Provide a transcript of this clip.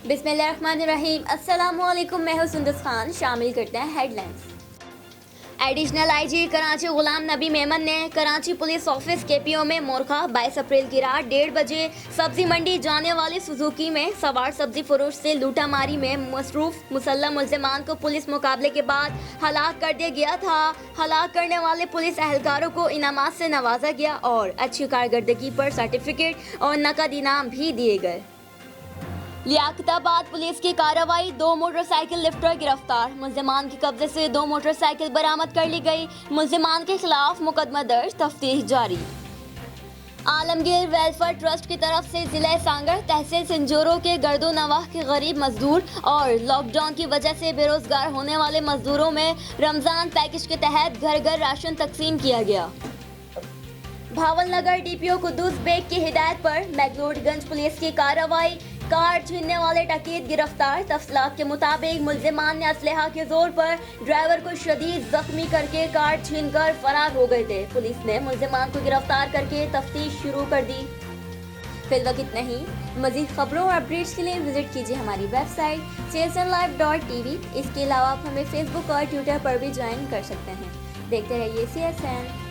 बिस्मिल्लाहिर्रहमानिर्रहीम। अस्सलामुअलैकुम। मैं हूं सुंदस खान। शामिल करते हैं headlines. Additional IG Karachi Ghulam Nabi Memon ने कराची पुलिस ऑफिस केपीओ में मोरखा 22 अप्रैल की रात 1:30 बजे सब्जी मंडी जाने वाली सुजुकी में सवार सब्जी फरोश से लूटामारी में मसरूफ मुसल्लम मुल्जिमान को पुलिस मुकाबले के बाद हलाक कर दिया गया था। हलाक करने वाले पुलिस एहलकारों को इनामात से नवाजा गया और अच्छी कारकर्दगी पर सर्टिफिकेट और नकद इनाम भी दिए गए। लियाकताबाद पुलिस की कार्रवाई, 2 मोटरसाइकिल लिफ्टर गिरफ्तार। मुल्जिमान के कब्जे से 2 मोटरसाइकिल बरामद कर ली गई। मुल्जिमान के खिलाफ मुकदमा दर्ज, तफ्तीश जारी। आलमगीर वेलफेयर ट्रस्ट की तरफ से जिला सांगर तहसील संजोरो के गर्दो नवाह के गरीब मजदूर और लॉकडाउन की वजह से बेरोजगार होने वाले मजदूरों में रमजान पैकेज के तहत घर घर राशन तकसीम किया गया। भावल नगर डीपीओ कुद्दूस बेग की हिदायत पर मैगलोडगंज पुलिस की कार्रवाई, कार छीनने वाले डकैत गिरफ्तार। तफसीलात के मुताबिक मुल्जिमान ने असलहा के जोर पर ड्राइवर को शदीद जख्मी करके कार छीनकर फरार हो गए थे। पुलिस ने मुल्जिमान को गिरफ्तार करके तफ्तीश शुरू कर दी। फिलहाल इतना ही। मजीद खबरों और अपडेट्स के लिए विजिट कीजिए हमारी वेबसाइट csnlive.tv। इसके अलावा आप हमें फेसबुक और ट्विटर पर भी ज्वाइन कर सकते हैं। देखते रहिए CSN।